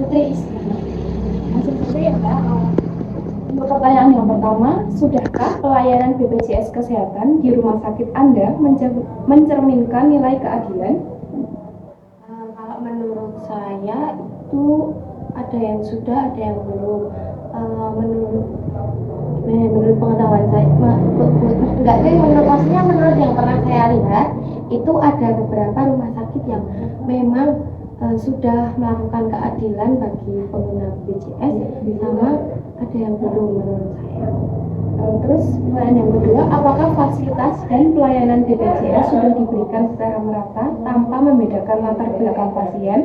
Putri Istiana. Langsung saja ya Kak. Untuk pertanyaan yang pertama, sudahkah pelayanan BPJS Kesehatan di rumah sakit Anda mencerminkan nilai keadilan? Kalau menurut saya itu ada yang sudah, ada yang belum. Menurut pengetahuan saya, enggak sih, menurut yang pernah saya lihat itu ada beberapa rumah sakit yang memang sudah melakukan keadilan bagi pengguna BPJS, sama ada yang belum menurut saya. Terus pertanyaan yang kedua, apakah fasilitas dan pelayanan BPJS sudah diberikan secara merata tanpa membedakan latar belakang pasien?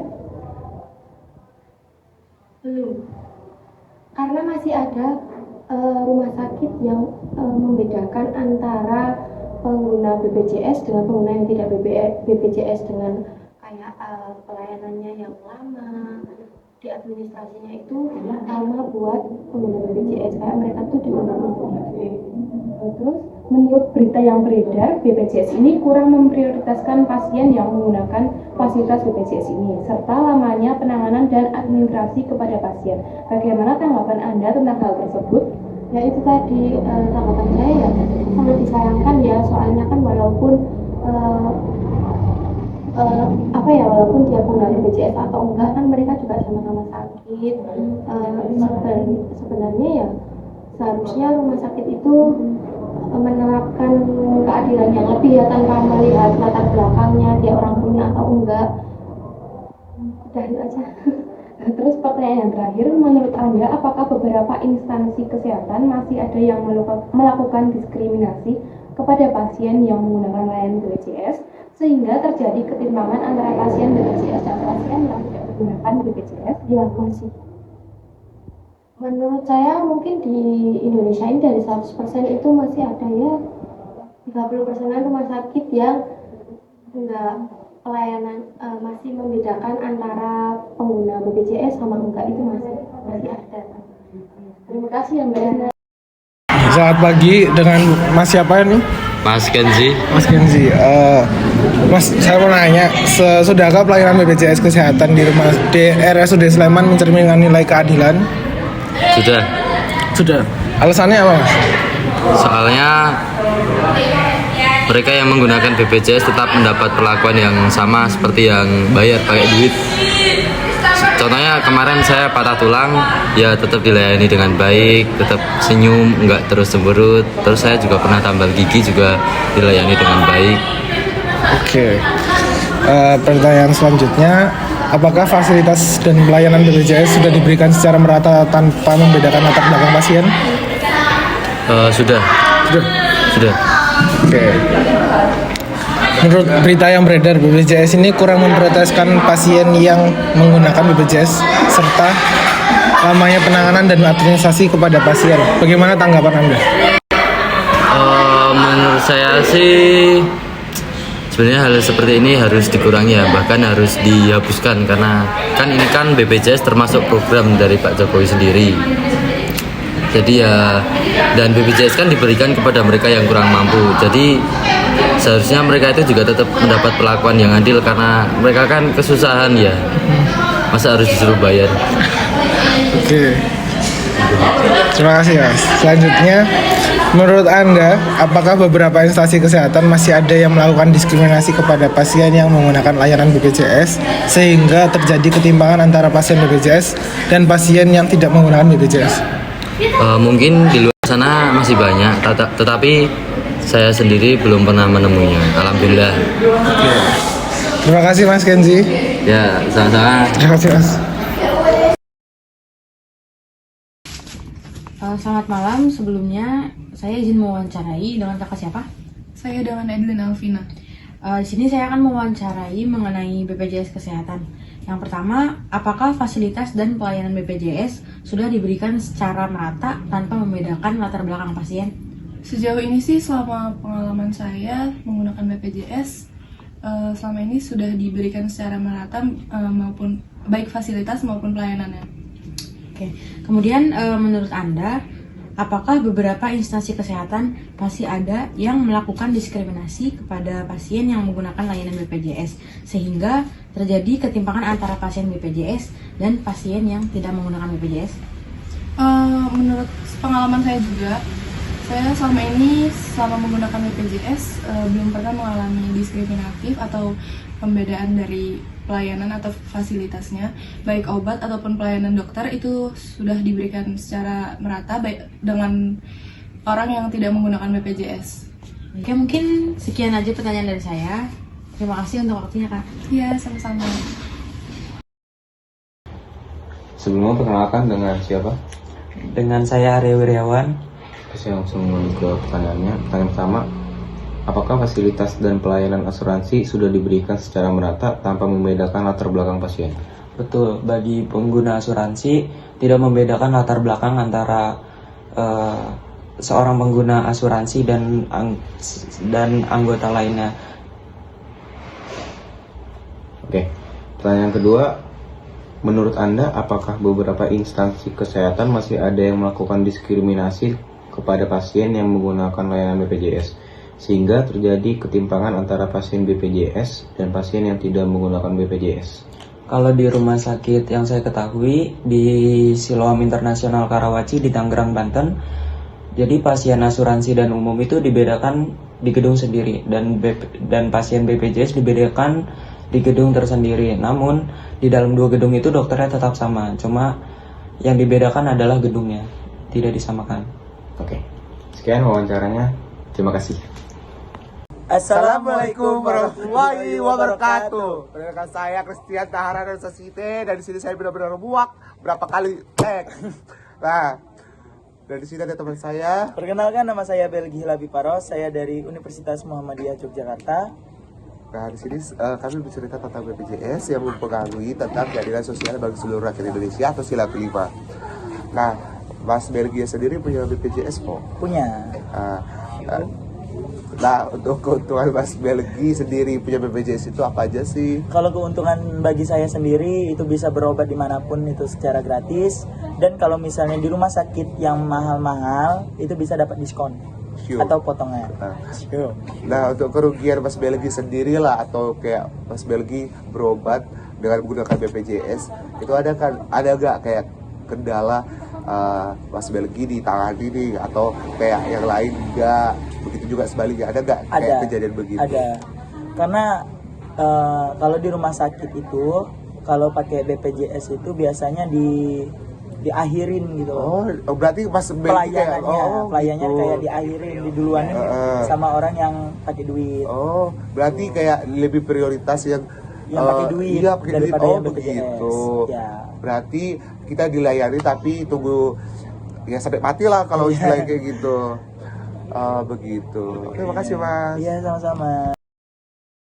Belum, karena masih ada rumah sakit yang membedakan antara pengguna BPJS dengan pengguna yang tidak BPJS, dengan kayak pelayanannya yang lama di administrasinya itu sama buat pengguna BPJS, kayak mereka tuh diundang. Terus menurut berita yang beredar, BPJS ini kurang memprioritaskan pasien yang menggunakan fasilitas BPJS ini, serta lamanya penanganan dan administrasi kepada pasien. Bagaimana tanggapan Anda tentang hal tersebut? Ya itu tadi, tanggapan saya ya sangat disayangkan ya, soalnya kan walaupun walaupun dia pengguna BPJS atau enggak, kan mereka juga sama-sama sakit. Sebenarnya ya seharusnya rumah sakit itu menerapkan keadilan yang lebih ya, tanpa melihat latar belakangnya dia orang punya atau enggak. Udah itu aja. Terus pertanyaan yang terakhir, menurut Anda apakah beberapa instansi kesehatan masih ada yang melakukan diskriminasi kepada pasien yang menggunakan layanan BPJS sehingga terjadi ketimpangan antara pasien BPJS dan pasien yang tidak menggunakan BPJS? Ya masih. Menurut saya mungkin di Indonesia ini dari 100% itu masih ada ya 30%-an rumah sakit yang enggak pelayanan, masih membedakan antara pengguna BPJS sama enggak, itu masih ada. Terima kasih ya Mbak Esna. Selamat pagi, dengan Mas siapa ini? Mas Kenzi. Mas Kenzi. Mas, saya mau nanya, sudahkah pelayanan BPJS Kesehatan di RSUD Sleman mencerminkan nilai keadilan? Sudah. Sudah. Alasannya apa, Mas? Soalnya mereka yang menggunakan BPJS tetap mendapat perlakuan yang sama seperti yang bayar pakai duit. Contohnya kemarin saya patah tulang, ya tetap dilayani dengan baik, tetap senyum, nggak terus cemberut. Terus saya juga pernah tambal gigi, juga dilayani dengan baik. Oke. Pertanyaan selanjutnya, apakah fasilitas dan pelayanan BPJS sudah diberikan secara merata tanpa membedakan latar belakang pasien? Sudah. Sudah. Oke. Menurut berita yang beredar, BPJS ini kurang memprioritaskan pasien yang menggunakan BPJS serta lamanya penanganan dan administrasi kepada pasien. Bagaimana tanggapan Anda? Menurut saya sih sebenarnya hal seperti ini harus dikurangi ya, bahkan harus dihapuskan, karena kan ini kan BPJS termasuk program dari Pak Jokowi sendiri. Jadi ya, dan BPJS kan diberikan kepada mereka yang kurang mampu. Jadi seharusnya mereka itu juga tetap mendapat perlakuan yang adil, karena mereka kan kesusahan ya. Masa harus disuruh bayar? Oke. Terima kasih, Mas. Selanjutnya, menurut Anda, apakah beberapa instansi kesehatan masih ada yang melakukan diskriminasi kepada pasien yang menggunakan layanan BPJS sehingga terjadi ketimpangan antara pasien BPJS dan pasien yang tidak menggunakan BPJS? Mungkin di luar sana masih banyak, tetapi saya sendiri belum pernah menemuinya. Alhamdulillah. Oke. Terima kasih Mas Kenzi. Ya, sama-sama. Terima kasih Mas. Selamat malam. Sebelumnya saya izin mewawancarai dengan kakak siapa? Saya dengan Edlin Alvina. Di sini saya akan mewawancarai mengenai BPJS Kesehatan. Yang pertama, apakah fasilitas dan pelayanan BPJS sudah diberikan secara merata tanpa membedakan latar belakang pasien? Sejauh ini sih, selama pengalaman saya menggunakan BPJS, selama ini sudah diberikan secara merata, maupun baik fasilitas maupun pelayanannya. Oke. Kemudian menurut Anda, apakah beberapa instansi kesehatan masih ada yang melakukan diskriminasi kepada pasien yang menggunakan layanan BPJS sehingga terjadi ketimpangan antara pasien BPJS dan pasien yang tidak menggunakan BPJS? Menurut pengalaman saya juga, saya selama menggunakan BPJS belum pernah mengalami diskriminatif atau pembedaan dari pelayanan atau fasilitasnya, baik obat ataupun pelayanan dokter itu sudah diberikan secara merata baik dengan orang yang tidak menggunakan BPJS. Oke, mungkin sekian aja pertanyaan dari saya. Terima kasih untuk waktunya, Kak. Iya, sama-sama. Sebelumnya perkenalkan dengan siapa? Dengan saya Arya Wiryawan. Saya langsung ke pertanyaannya. Pertanyaan pertama, apakah fasilitas dan pelayanan asuransi sudah diberikan secara merata tanpa membedakan latar belakang pasien? Betul, bagi pengguna asuransi tidak membedakan latar belakang antara seorang pengguna asuransi dan anggota lainnya. Oke. Pertanyaan kedua, menurut Anda apakah beberapa instansi kesehatan masih ada yang melakukan diskriminasi kepada pasien yang menggunakan layanan BPJS sehingga terjadi ketimpangan antara pasien BPJS dan pasien yang tidak menggunakan BPJS? Kalau di rumah sakit yang saya ketahui di Siloam Internasional Karawaci di Tangerang, Banten, jadi pasien asuransi dan umum itu dibedakan di gedung sendiri dan pasien BPJS dibedakan di gedung tersendiri. Namun di dalam dua gedung itu dokternya tetap sama, cuma yang dibedakan adalah gedungnya, tidak disamakan. Oke. Sekian wawancaranya. Terima kasih. Assalamualaikum warahmatullahi wabarakatuh. Perkenalkan saya Christian Tahara dari Sasite. Dan di sini saya benar-benar muak berapa kali tag. Nah, dari sini ada teman saya. Perkenalkan, nama saya Belgi Hilabi Paros. Saya dari Universitas Muhammadiyah Yogyakarta. Nah, di sini kami bercerita tentang BPJS yang mempengaruhi tentang keadilan sosial bagi seluruh rakyat Indonesia atau sila kelima. Nah, Mas Belgia sendiri punya BPJS kok? Punya. Nah, untuk keuntungan Mas Belgi sendiri punya BPJS itu apa aja sih? Kalau keuntungan bagi saya sendiri itu bisa berobat dimanapun itu secara gratis. Dan kalau misalnya di rumah sakit yang mahal-mahal itu bisa dapat diskon atau potongan. Nah, untuk kerugian Mas Belgi sendiri lah atau kayak Mas Belgi berobat dengan menggunakan BPJS itu ada gak kayak kendala Mas Belgi ditangani nih atau kayak yang lain enggak, begitu juga sebaliknya, ada nggak kayak kejadian begitu? Ada, karena kalau di rumah sakit itu kalau pakai BPJS itu biasanya diakhirin gitu. Oh, berarti Mas Belgi pelayanannya gitu. kayak diakhirin, diduluanin sama orang yang pakai duit. Oh, berarti kayak lebih prioritas yang pakai duit daripada yang BPJS. Begitu. Ya. Berarti kita dilayani tapi tunggu ya sampai mati lah kalau istilahnya kayak gitu. Begitu. Terima kasih Mas. Iya, sama-sama.